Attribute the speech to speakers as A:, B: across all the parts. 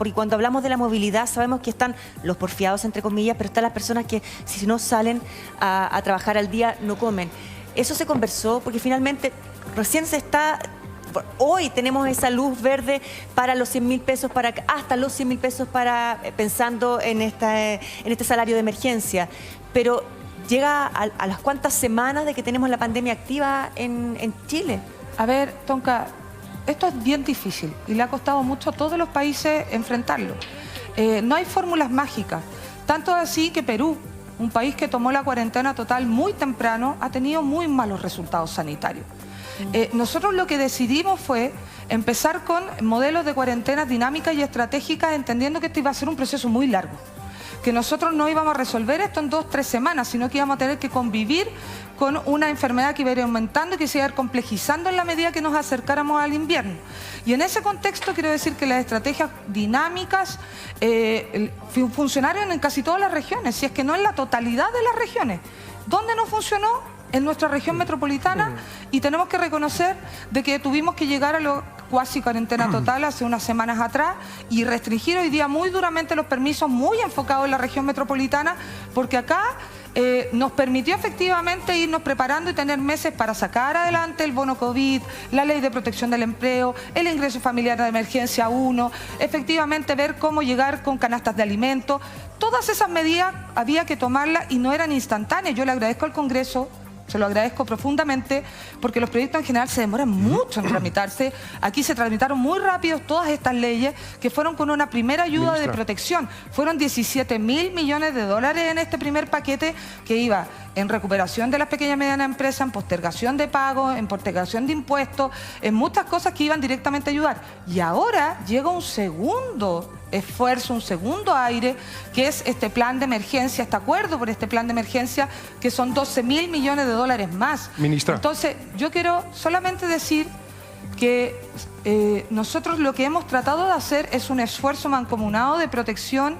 A: porque cuando hablamos de la movilidad sabemos que están los porfiados, entre comillas, pero están las personas que si no salen a trabajar al día no comen. Eso se conversó porque finalmente recién se está... Hoy tenemos esa luz verde para los 100.000 pesos, hasta los 100.000 pesos pensando en este salario de emergencia. Pero llega a las cuantas semanas de que tenemos la pandemia activa en Chile.
B: A ver, Tonka, esto es bien difícil y le ha costado mucho a todos los países enfrentarlo. No hay fórmulas mágicas. Tanto así que Perú, un país que tomó la cuarentena total muy temprano, ha tenido muy malos resultados sanitarios. Nosotros lo que decidimos fue empezar con modelos de cuarentena dinámicas y estratégicas, entendiendo que esto iba a ser un proceso muy largo. Que nosotros no íbamos a resolver esto en 2 o 3 semanas, sino que íbamos a tener que convivir con una enfermedad que iba a ir aumentando y que se iba a ir complejizando en la medida que nos acercáramos al invierno. Y en ese contexto quiero decir que las estrategias dinámicas funcionaron en casi todas las regiones, si es que no en la totalidad de las regiones. ¿Dónde no funcionó? En nuestra región metropolitana, y tenemos que reconocer de que tuvimos que llegar a la cuasi cuarentena total hace unas semanas atrás y restringir hoy día muy duramente los permisos, muy enfocados en la región metropolitana, porque acá nos permitió efectivamente irnos preparando y tener meses para sacar adelante el bono COVID, la ley de protección del empleo, el ingreso familiar de emergencia 1, efectivamente ver cómo llegar con canastas de alimentos. Todas esas medidas había que tomarlas y no eran instantáneas. Yo le agradezco al Congreso, se lo agradezco profundamente, porque los proyectos en general se demoran mucho en tramitarse. Aquí se tramitaron muy rápido todas estas leyes que fueron con una primera ayuda de protección. Fueron 17.000 millones de dólares en este primer paquete que iba en recuperación de las pequeñas y medianas empresas, en postergación de pagos, en postergación de impuestos, en muchas cosas que iban directamente a ayudar. Y ahora llega un segundo esfuerzo, un segundo aire, que es este plan de emergencia, este acuerdo por este plan de emergencia, que son 12.000 millones de dólares más.
C: Ministra.
B: Entonces, yo quiero solamente decir que nosotros lo que hemos tratado de hacer es un esfuerzo mancomunado de protección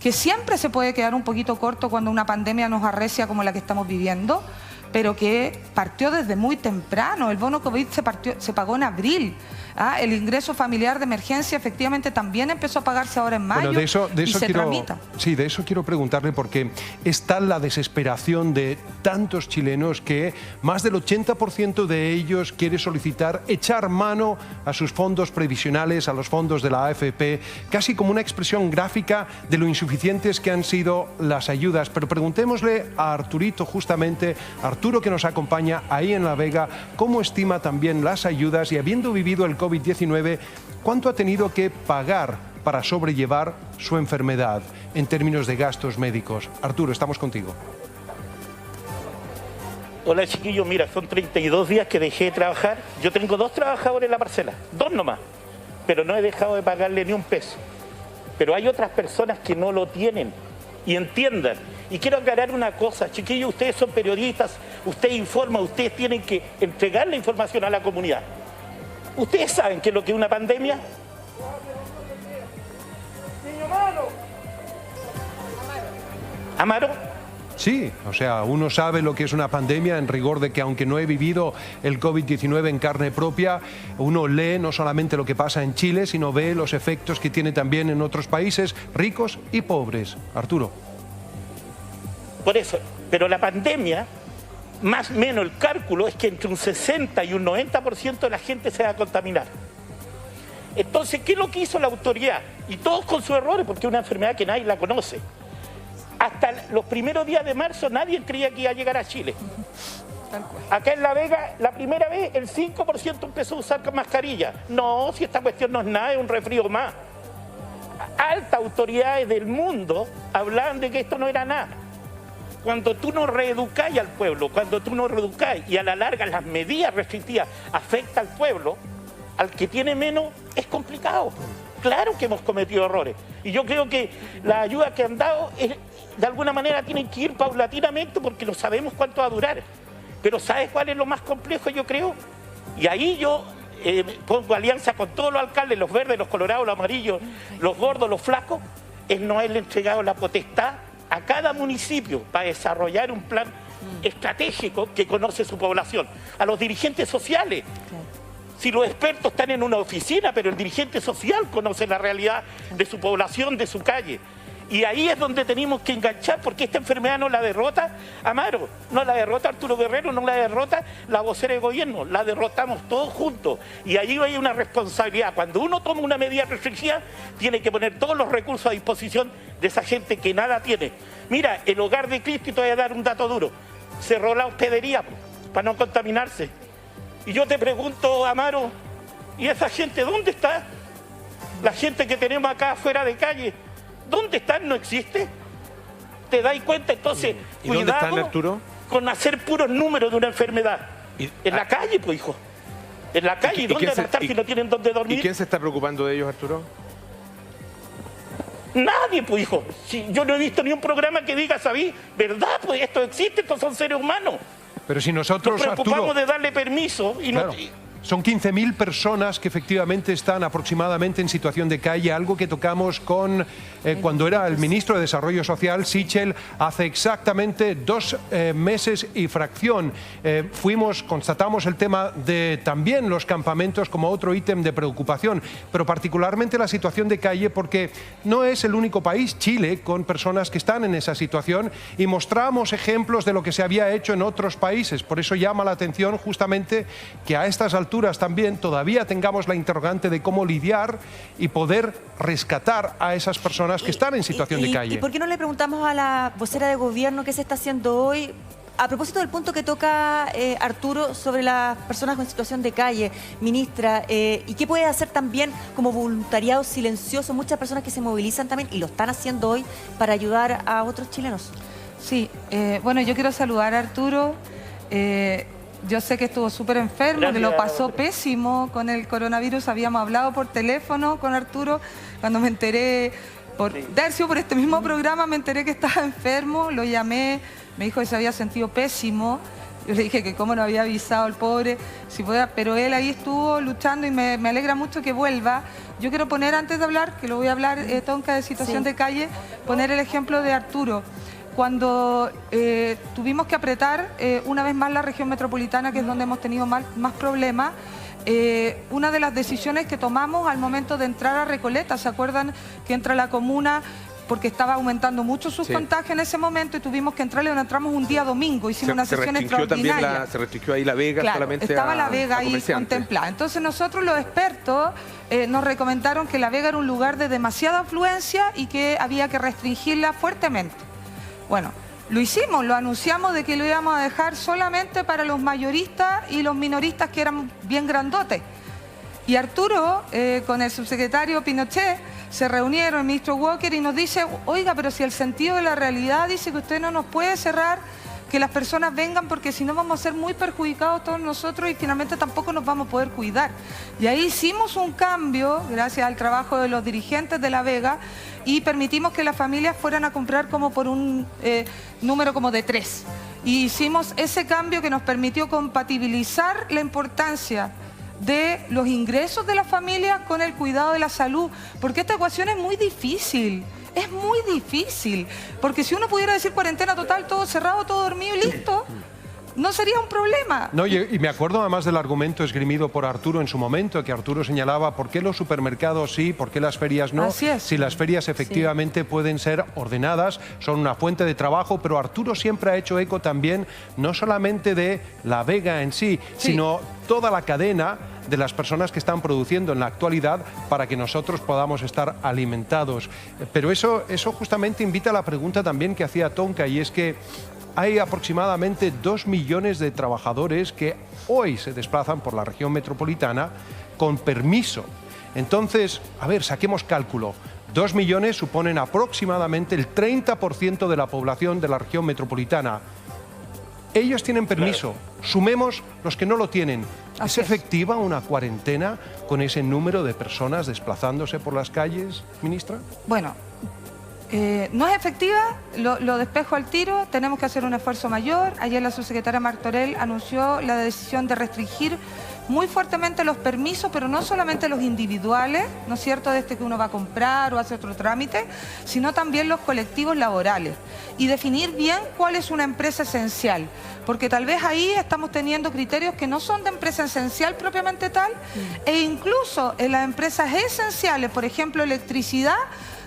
B: que siempre se puede quedar un poquito corto cuando una pandemia nos arrecia como la que estamos viviendo, pero que partió desde muy temprano. El bono COVID se pagó en abril. El ingreso familiar de emergencia efectivamente también empezó a pagarse ahora en mayo.
C: Bueno, de eso
B: se tramita.
C: Sí, de eso quiero preguntarle, porque está la desesperación de tantos chilenos que más del 80% de ellos quiere solicitar echar mano a sus fondos previsionales, a los fondos de la AFP, casi como una expresión gráfica de lo insuficientes que han sido las ayudas. Pero preguntémosle a Arturito, justamente, Arturo, que nos acompaña ahí en La Vega, cómo estima también las ayudas y, habiendo vivido el COVID-19, ¿cuánto ha tenido que pagar para sobrellevar su enfermedad en términos de gastos médicos? Arturo, estamos contigo.
D: Hola, chiquillos. Mira, son 32 días que dejé de trabajar. Yo tengo 2 trabajadores en la parcela, 2 nomás, pero no he dejado de pagarle ni un peso. Pero hay otras personas que no lo tienen, y entiendan. Y quiero aclarar una cosa, chiquillos, ustedes son periodistas, ustedes informan, ustedes tienen que entregar la información a la comunidad. ¿Ustedes saben qué es lo que es una pandemia? ¿Amaro?
C: Sí, o sea, uno sabe lo que es una pandemia en rigor de que, aunque no he vivido el COVID-19 en carne propia, uno lee no solamente lo que pasa en Chile, sino ve los efectos que tiene también en otros países ricos y pobres. Arturo.
D: Por eso, pero la pandemia, más o menos el cálculo es que entre un 60 y un 90% de la gente se va a contaminar. Entonces, ¿qué es lo que hizo la autoridad? Y todos con sus errores, porque es una enfermedad que nadie la conoce. Hasta los primeros días de marzo nadie creía que iba a llegar a Chile. Acá en La Vega, la primera vez, el 5% empezó a usar mascarilla. No, si esta cuestión no es nada, es un resfrío más. Altas autoridades del mundo hablaban de que esto no era nada. Cuando tú no reeducáis al pueblo, cuando tú no reeducáis y a la larga las medidas restrictivas afectan al pueblo, al que tiene menos, es complicado. Claro que hemos cometido errores. Y yo creo que la ayuda que han dado, de alguna manera, tienen que ir paulatinamente porque no sabemos cuánto va a durar. Pero ¿sabes cuál es lo más complejo, yo creo? Y ahí yo pongo alianza con todos los alcaldes, los verdes, los colorados, los amarillos, los gordos, los flacos, es no haberle entregado la potestad a cada municipio para desarrollar un plan estratégico que conoce su población. A los dirigentes sociales. Si los expertos están en una oficina, pero el dirigente social conoce la realidad de su población, de su calle. Y ahí es donde tenemos que enganchar, porque esta enfermedad no la derrota Amaro, no la derrota Arturo Guerrero, no la derrota la vocera de gobierno, la derrotamos todos juntos. Y ahí hay una responsabilidad. Cuando uno toma una medida restringida, tiene que poner todos los recursos a disposición de esa gente que nada tiene. Mira, el hogar de Cristo, y te voy a dar un dato duro, cerró la hospedería para no contaminarse. Y yo te pregunto, Amaro, ¿y esa gente dónde está? La gente que tenemos acá afuera de calle, ¿dónde están? ¿No existe? ¿Te dais cuenta? Entonces,
E: ¿Y
D: cuidado
E: dónde están, Arturo?
D: con hacer puros números de una enfermedad. En la calle, pues, hijo. En la calle. ¿Y dónde van a estar si no tienen dónde dormir?
E: ¿Y quién se está preocupando de ellos, Arturo?
D: Nadie, pues, hijo. Si yo no he visto ni un programa que diga, ¿sabí? ¿Verdad? Pues esto existe, estos son seres humanos.
C: Pero si nosotros,
D: Nos preocupamos
C: Arturo,
D: de darle permiso y
C: claro,
D: no...
C: son 15.000 personas que efectivamente están aproximadamente en situación de calle, algo que tocamos con cuando era el ministro de Desarrollo Social, Sichel, hace exactamente 2 meses y fracción. Constatamos el tema de también los campamentos como otro ítem de preocupación, pero particularmente la situación de calle, porque no es el único país, Chile, con personas que están en esa situación, y mostramos ejemplos de lo que se había hecho en otros países. Por eso llama la atención justamente que a estas alturas también todavía tengamos la interrogante de cómo lidiar y poder rescatar a esas personas que están en situación de calle.
A: ¿Y por qué no le preguntamos a la vocera de gobierno qué se está haciendo hoy? A propósito del punto que toca Arturo sobre las personas con situación de calle, ministra, ¿y qué puede hacer también como voluntariado silencioso? Muchas personas que se movilizan también y lo están haciendo hoy para ayudar a otros chilenos.
B: Sí, bueno, yo quiero saludar a Arturo. Yo sé que estuvo súper enfermo,
D: Gracias,
B: que lo pasó
D: doctora.
B: pésimo con el coronavirus. Habíamos hablado por teléfono con Arturo. Cuando me enteré, por este mismo programa, me enteré que estaba enfermo. Lo llamé, me dijo que se había sentido pésimo. Yo le dije que cómo no había avisado el pobre, si fuera, pero él ahí estuvo luchando y me alegra mucho que vuelva. Yo quiero poner, antes de hablar, que lo voy a hablar, Tonka, de situación de calle, poner el ejemplo de Arturo. Cuando tuvimos que apretar una vez más la región metropolitana, que es donde hemos tenido más problemas, una de las decisiones que tomamos al momento de entrar a Recoleta, ¿se acuerdan que entra la comuna? Porque estaba aumentando mucho sus contagios en ese momento y tuvimos que entrar, le entramos un día domingo, hicimos una sesión extraordinaria.
E: Se restringió ahí La Vega,
B: claro,
E: solamente
B: estaba
E: a
B: La Vega ahí contemplada. Entonces nosotros los expertos nos recomendaron que La Vega era un lugar de demasiada afluencia y que había que restringirla fuertemente. Bueno, lo hicimos, lo anunciamos de que lo íbamos a dejar solamente para los mayoristas y los minoristas que eran bien grandotes. Y Arturo, con el subsecretario Pinochet, se reunieron, el ministro Walker, y nos dice, oiga, pero si el sentido de la realidad dice que usted no nos puede cerrar, que las personas vengan, porque si no vamos a ser muy perjudicados todos nosotros y finalmente tampoco nos vamos a poder cuidar. Y ahí hicimos un cambio, gracias al trabajo de los dirigentes de La Vega, y permitimos que las familias fueran a comprar como por un número como de 3. Y hicimos ese cambio que nos permitió compatibilizar la importancia de los ingresos de las familias con el cuidado de la salud, porque esta ecuación es muy difícil. Es muy difícil, porque si uno pudiera decir cuarentena total, todo cerrado, todo dormido y listo, no sería un problema.
C: No, y me acuerdo además del argumento esgrimido por Arturo en su momento, que Arturo señalaba por qué los supermercados sí, por qué las ferias no.
B: Así es.
C: Si las ferias efectivamente pueden ser ordenadas, son una fuente de trabajo, pero Arturo siempre ha hecho eco también, no solamente de La Vega en sí, sino toda la cadena de las personas que están produciendo en la actualidad para que nosotros podamos estar alimentados. Pero eso justamente invita a la pregunta también que hacía Tonka, y es que hay aproximadamente 2 millones de trabajadores que hoy se desplazan por la región metropolitana con permiso. Entonces, a ver, saquemos cálculo. 2 millones suponen aproximadamente el 30% de la población de la región metropolitana. Ellos tienen permiso, sumemos los que no lo tienen. ¿Es efectiva una cuarentena con ese número de personas desplazándose por las calles, ministra?
B: Bueno, no es efectiva, lo despejo al tiro, tenemos que hacer un esfuerzo mayor. Ayer la subsecretaria Martorell anunció la decisión de restringir muy fuertemente los permisos, pero no solamente los individuales, ¿no es cierto?, de que uno va a comprar o hace otro trámite, sino también los colectivos laborales. Y definir bien cuál es una empresa esencial, porque tal vez ahí estamos teniendo criterios que no son de empresa esencial propiamente tal, e incluso en las empresas esenciales, por ejemplo, electricidad,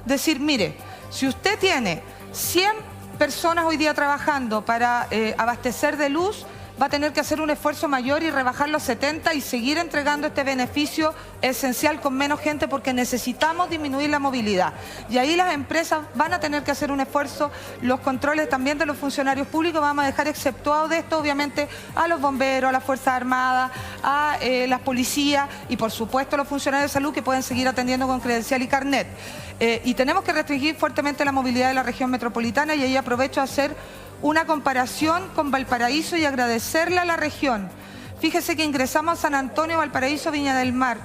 B: decir, mire, si usted tiene 100 personas hoy día trabajando para abastecer de luz, va a tener que hacer un esfuerzo mayor y rebajarlo a 70 y seguir entregando este beneficio esencial con menos gente, porque necesitamos disminuir la movilidad. Y ahí las empresas van a tener que hacer un esfuerzo, los controles también de los funcionarios públicos, vamos a dejar exceptuados de esto, obviamente, a los bomberos, a las Fuerzas Armadas, a las policías y, por supuesto, a los funcionarios de salud que pueden seguir atendiendo con credencial y carnet. Y tenemos que restringir fuertemente la movilidad de la región metropolitana, y ahí aprovecho a hacer una comparación con Valparaíso y agradecerle a la región. Fíjese que ingresamos a San Antonio, Valparaíso, Viña del Mar,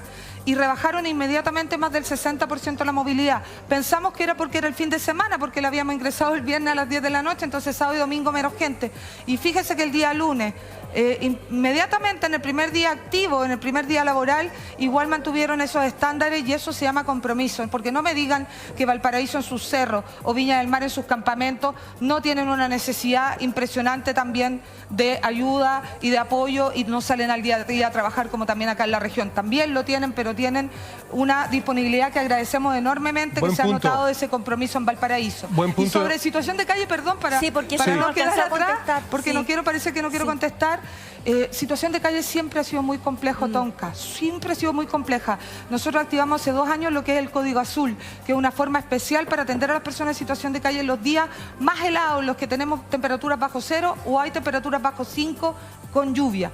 B: y rebajaron inmediatamente más del 60% la movilidad. Pensamos que era porque era el fin de semana, porque la habíamos ingresado el viernes a las 10 de la noche, entonces sábado y domingo menos gente. Y fíjese que el día lunes, inmediatamente en el primer día activo, en el primer día laboral, igual mantuvieron esos estándares, y eso se llama compromiso, porque no me digan que Valparaíso en sus cerros o Viña del Mar en sus campamentos no tienen una necesidad impresionante también de ayuda y de apoyo, y no salen al día a día a trabajar como también acá en la región. También lo tienen, pero tienen una disponibilidad que agradecemos enormemente.
C: Buen
B: que se ha
C: punto.
B: notado de ese compromiso en Valparaíso.
C: Buen punto.
B: Y sobre situación de calle, perdón, para,
A: Sí, porque
B: para
A: eso
B: no
A: no
B: quedar
A: alcanzó a
B: atrás,
A: contestar.
B: porque
A: Sí.
B: no quiero, parece que no quiero
A: Sí.
B: contestar. Situación de calle siempre ha sido muy complejo, Tonka, siempre ha sido muy compleja. Nosotros activamos hace 2 años lo que es el Código Azul, que es una forma especial para atender a las personas en situación de calle en los días más helados, los que tenemos temperaturas bajo cero o hay temperaturas bajo 5 con lluvia.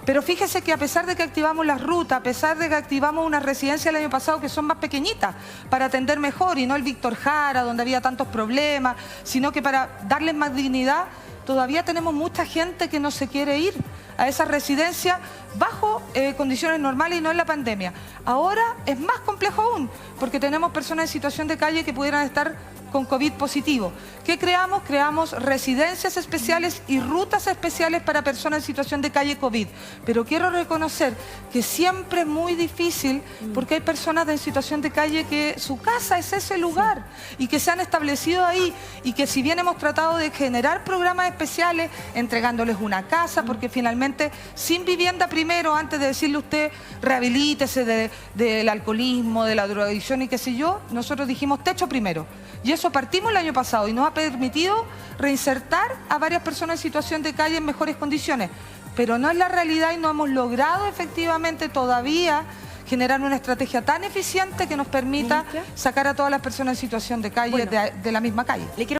B: Pero fíjese que a pesar de que activamos las rutas, a pesar de que activamos unas residencias el año pasado que son más pequeñitas para atender mejor, y no el Víctor Jara, donde había tantos problemas, sino que para darles más dignidad, todavía tenemos mucha gente que no se quiere ir a esa residencia bajo condiciones normales y no en la pandemia. Ahora es más complejo aún, porque tenemos personas en situación de calle que pudieran estar con COVID positivo. ¿Qué creamos? Creamos residencias especiales y rutas especiales para personas en situación de calle COVID. Pero quiero reconocer que siempre es muy difícil, porque hay personas en situación de calle que su casa es ese lugar, y que se han establecido ahí, y que si bien hemos tratado de generar programas especiales, entregándoles una casa, porque finalmente sin vivienda primero, antes de decirle a usted rehabilítese del alcoholismo, de la drogadicción y qué sé yo, nosotros dijimos techo primero. Y eso partimos el año pasado y nos ha permitido reinsertar a varias personas en situación de calle en mejores condiciones. Pero no es la realidad, y no hemos logrado efectivamente todavía generar una estrategia tan eficiente que nos permita sacar a todas las personas en situación de calle de la misma calle.
A: Le quiero